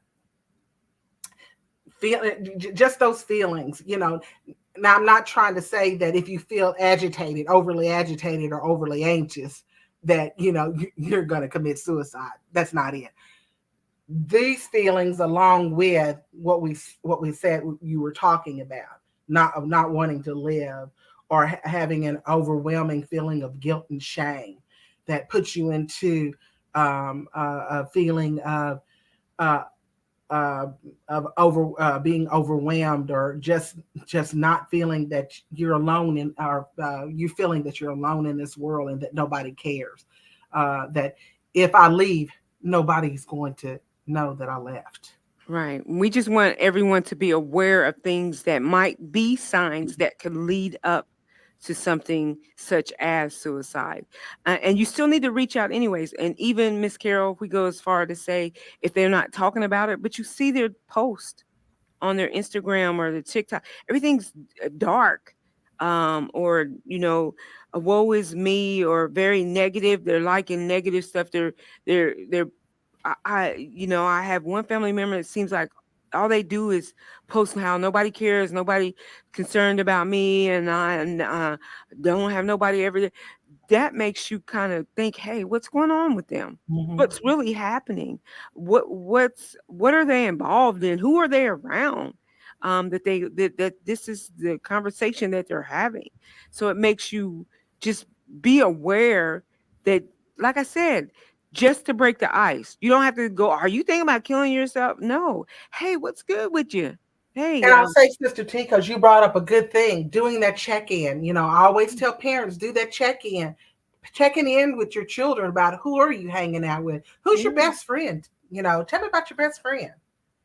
feel just those feelings. Now, I'm not trying to say that if you feel overly agitated or overly anxious, that you're going to commit suicide. That's not it. These feelings, along with what we said you were talking about, not wanting to live, or having an overwhelming feeling of guilt and shame, that puts you into a feeling uh, being overwhelmed, or just not feeling that you're alone or you feeling that you're alone in this world and that nobody cares. That if I leave, nobody's going to know that I left. Right. We just want everyone to be aware of things that might be signs that could lead up to something such as suicide. And you still need to reach out anyways. And even Miss Carol, we go as far to say, if they're not talking about it, but you see their post on their Instagram or the TikTok, everything's dark. Or a woe is me, or very negative. They're liking negative stuff. They're I have one family member. It seems like all they do is post how nobody cares, nobody concerned about me, and I don't have nobody ever there. That makes you kind of think, hey, what's going on with them? Mm-hmm. What's really happening? What are they involved in? Who are they around? That this is the conversation that they're having. So it makes you just be aware that, like I said, just to break the ice. You don't have to go, are you thinking about killing yourself? No. Hey, what's good with you? Hey, And I'll say, Sister T, because you brought up a good thing, doing that check-in. I always tell parents, do that check-in, checking in with your children about who are you hanging out with, who's your yeah, best friend. Tell me about your best friend.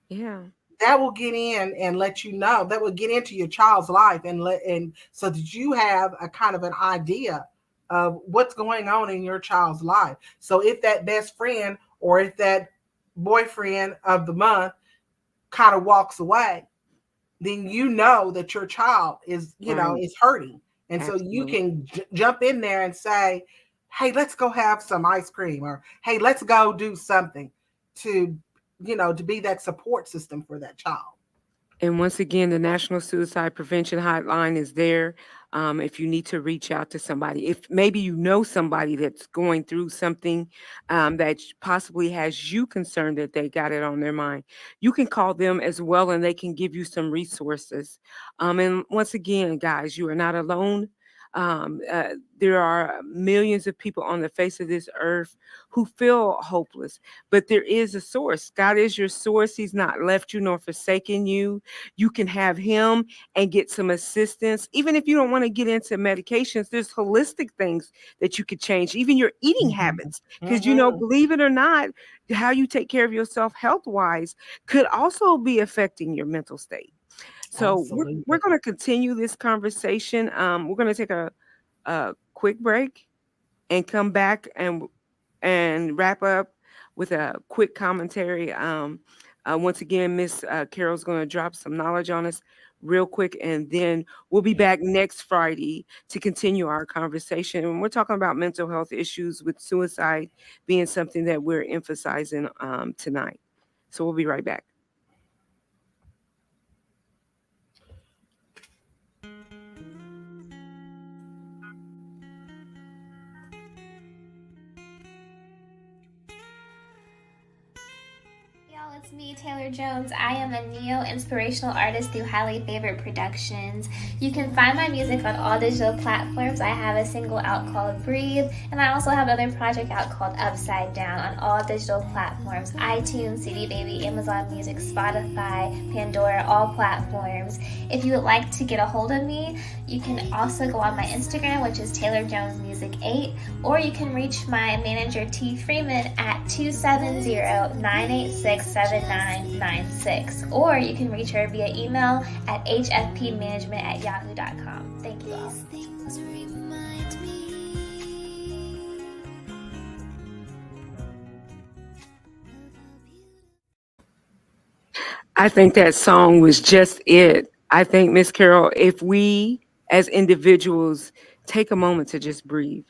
yeah, That will get in and let you know. That will get into your child's life, and so that you have a kind of an idea of what's going on in your child's life. So if that best friend, or if that boyfriend of the month kind of walks away, then you know that your child right. is hurting. And so you Absolutely. can jump in there and say, hey, let's go have some ice cream, or hey, let's go do something to, to be that support system for that child. And once again, the National Suicide Prevention Hotline is there. If you need to reach out to somebody, if maybe you know somebody that's going through something that possibly has you concerned that they got it on their mind, you can call them as well, and they can give you some resources. And once again, guys, you are not alone. There are millions of people on the face of this earth who feel hopeless, but there is a source. God is your source. He's not left you nor forsaken you. You can have him and get some assistance. Even if you don't want to get into medications, there's holistic things that you could change, even your eating Mhm. habits. Because, Mhm. believe it or not, how you take care of yourself health wise could also be affecting your mental state. So we're Absolutely. going to continue this conversation. We're going to take a quick break and come back and wrap up with a quick commentary. Once again, Miss Carol's going to drop some knowledge on us real quick, and then we'll be back next Friday to continue our conversation. And we're talking about mental health issues, with suicide being something that we're emphasizing tonight. So we'll be right back. Yo, It's me, Taylor Jones. I am a neo inspirational artist through Highly Favored Productions. You can find my music on all digital platforms. I have a single out called Breathe, and I also have another project out called Upside Down on all digital platforms: iTunes, CD Baby, Amazon Music, Spotify, Pandora, all platforms. If you would like to get a hold of me, you can also go on my Instagram, which is Taylor Jones Music 8, or you can reach my manager T Freeman at 270-986-7996, or you can reach her via email at hfpmanagement@yahoo.com. Thank you all. I think that song was just it. I think, Miss Carol, if we as individuals take a moment to just breathe,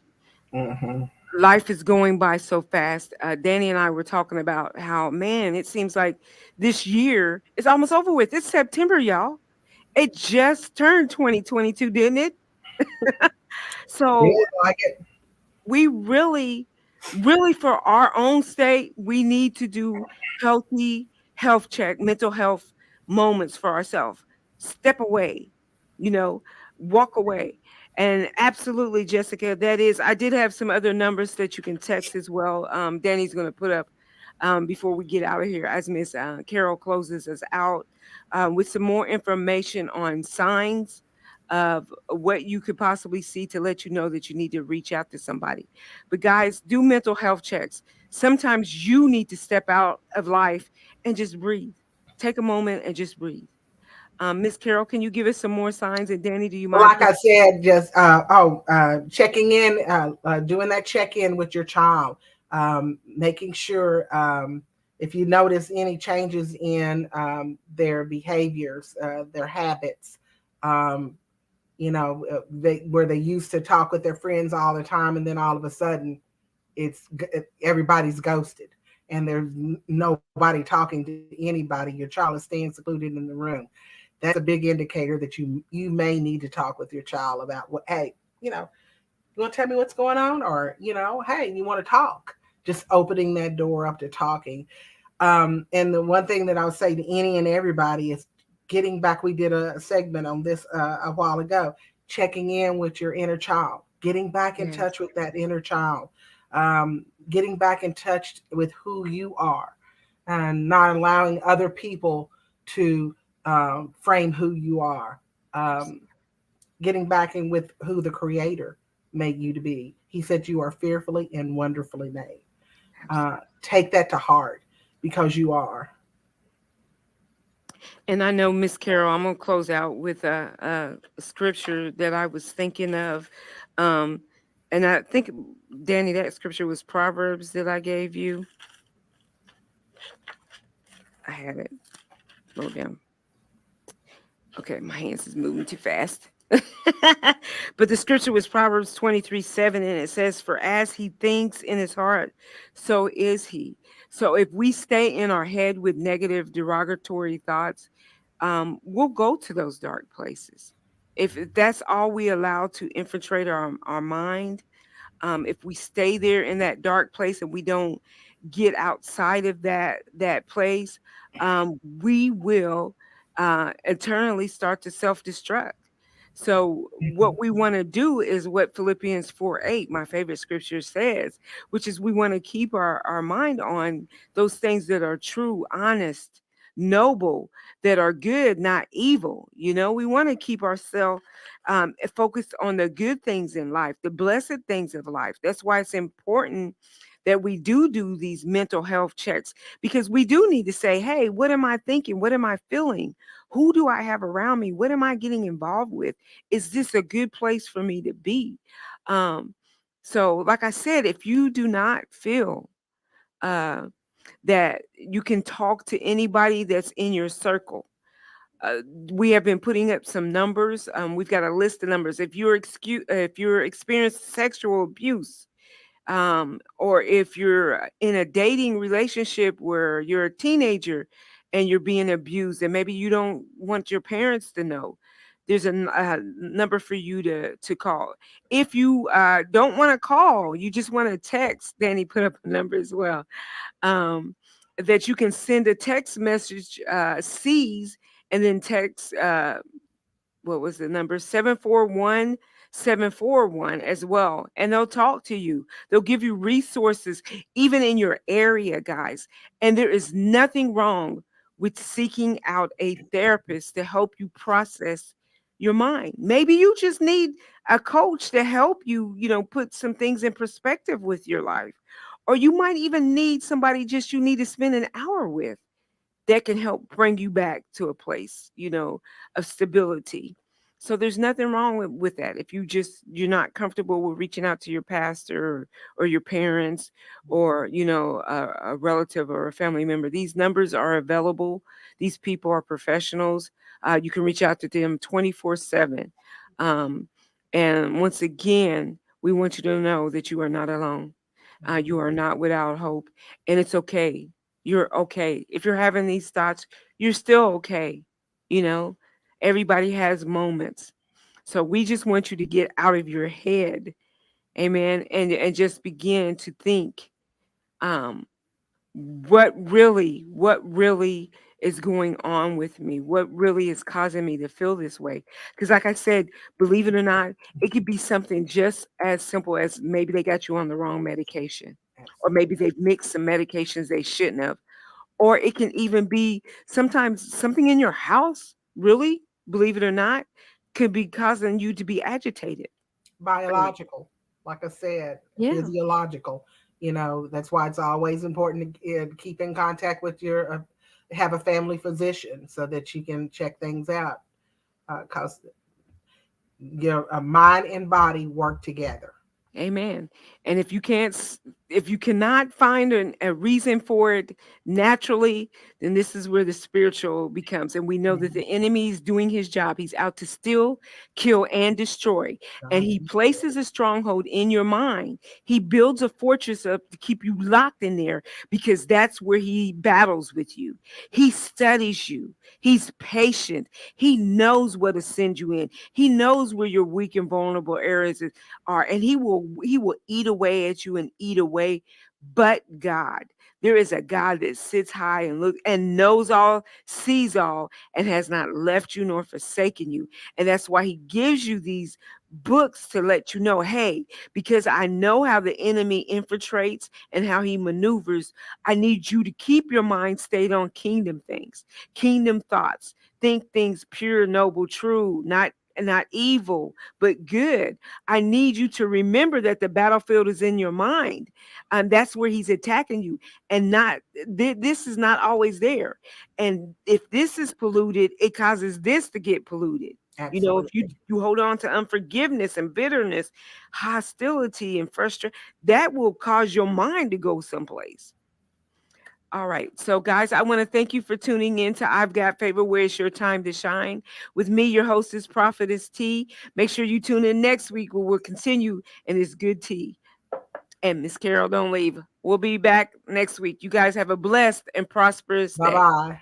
Mhm. life is going by so fast. Danny and I were talking about how, man, it seems like this year is almost over with. It's September, y'all. It just turned 2022, didn't it? Yeah, So like it. we really for our own state, we need to do healthy health check, mental health moments for ourselves. Step away, you know, walk away. And absolutely, Jessica, that is, I did have some other numbers that you can text as well. Danny's going to put up before we get out of here as Miss Carol closes us out with some more information on signs of what you could possibly see to let you know that you need to reach out to somebody. But guys, do mental health checks. Sometimes you need to step out of life and just breathe. Take a moment and just breathe. Miss Carol, can you give us some more signs? And Danny, do you mind Like putting? I said, just checking in, doing that check in with your child, making sure if you notice any changes in their behaviors, their habits, um, where they used to talk with their friends all the time, and then all of a sudden, everybody's ghosted, and there's nobody talking to anybody. Your child is staying secluded in the room. That's a big indicator that you may need to talk with your child about what, hey, you want to tell me what's going on, or hey, you want to talk. Just opening that door up to talking. And the one thing that I would say to any and everybody is getting back. We did a segment on this a while ago. Checking in with your inner child, getting back in Yes. touch with that inner child, getting back in touch with who you are, and not allowing other people to frame who you are. Um, Getting back in with who the Creator made you to be. He said you are fearfully and wonderfully made. Take that to heart because you are. And I know, Miss Carol, I'm gonna close out with a scripture that I was thinking of, um, and I think, Danny, that scripture was Proverbs that I gave you. I had it wrote down. Okay, my hands is moving too fast. But the scripture was Proverbs 23:7, and it says, "For as he thinks in his heart, so is he." So if we stay in our head with negative, derogatory thoughts, we'll go to those dark places. If that's all we allow to infiltrate our mind, if we stay there in that dark place and we don't get outside of that place, we will eternally start to self-destruct. So what we want to do is what Philippians 4:8, my favorite scripture, says, which is we want to keep our mind on those things that are true, honest, noble, that are good, not evil. We want to keep ourselves focused on the good things in life, the blessed things of life. That's why it's important that we do these mental health checks, because we do need to say, hey, what am I thinking? What am I feeling? Who do I have around me? What am I getting involved with? Is this a good place for me to be? Um, so, like I said, if you do not feel uh, that you can talk to anybody that's in your circle, uh, we have been putting up some numbers. We've got a list of numbers. If you're experiencing sexual abuse, or if you're in a dating relationship where you're a teenager and you're being abused, and maybe you don't want your parents to know, there's a number for you to call. If you don't want to call, you just want to text. Danny put up a number as well. Um, that you can send a text message, C's, and then text, what was the number? 741-741 as well. And they'll talk to you. They'll give you resources, even in your area, guys. And there is nothing wrong with seeking out a therapist to help you process your mind. Maybe you just need a coach to help you, put some things in perspective with your life. Or you might even need somebody just you need to spend an hour with that can help bring you back to a place, of stability. So there's nothing wrong with that. If you're not comfortable with reaching out to your pastor or your parents or, a relative or a family member, these numbers are available. These people are professionals. You can reach out to them 24/7. And once again, we want you to know that you are not alone. You are not without hope, and it's okay. You're okay. If you're having these thoughts, you're still okay. Everybody has moments. So we just want you to get out of your head, amen, and just begin to think, what really is going on with me? What really is causing me to feel this way? Because like I said, believe it or not, it could be something just as simple as maybe they got you on the wrong medication, or maybe they've mixed some medications they shouldn't have. Or it can even be sometimes something in your house, really, believe it or not, could be causing you to be agitated. Biological, like I said, Yeah. physiological. That's why it's always important to keep in contact with have a family physician so that you can check things out. Because your mind and body work together. Amen. And if you cannot find a reason for it naturally, then this is where the spiritual becomes. And we know that the enemy is doing his job. He's out to steal, kill, and destroy. And he places a stronghold in your mind. He builds a fortress up to keep you locked in there, because that's where he battles with you. He studies you. He's patient. He knows what to send you in. He knows where your weak and vulnerable areas are. And he will eat away at you and eat away. But God, there is a God that sits high and knows all, sees all, and has not left you nor forsaken you. And that's why he gives you these books to let you know, hey, because I know how the enemy infiltrates and how he maneuvers, I need you to keep your mind stayed on kingdom things, kingdom thoughts. Think things pure, noble, true, not evil, but good. I need you to remember that the battlefield is in your mind. And that's where he's attacking you. And this is not always there. And if this is polluted, it causes this to get polluted. Absolutely. If you hold on to unforgiveness and bitterness, hostility and frustration, that will cause your mind to go someplace. All right. So, guys, I want to thank you for tuning in to I've Got Favor, where it's your time to shine. With me, your hostess, Prophetess T. Make sure you tune in next week where we'll continue in this good tea. And Miss Carol, don't leave. We'll be back next week. You guys have a blessed and prosperous day. Bye-bye.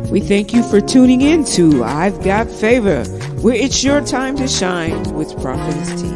We thank you for tuning in to I've Got Favor, where it's your time to shine with Prophetess T.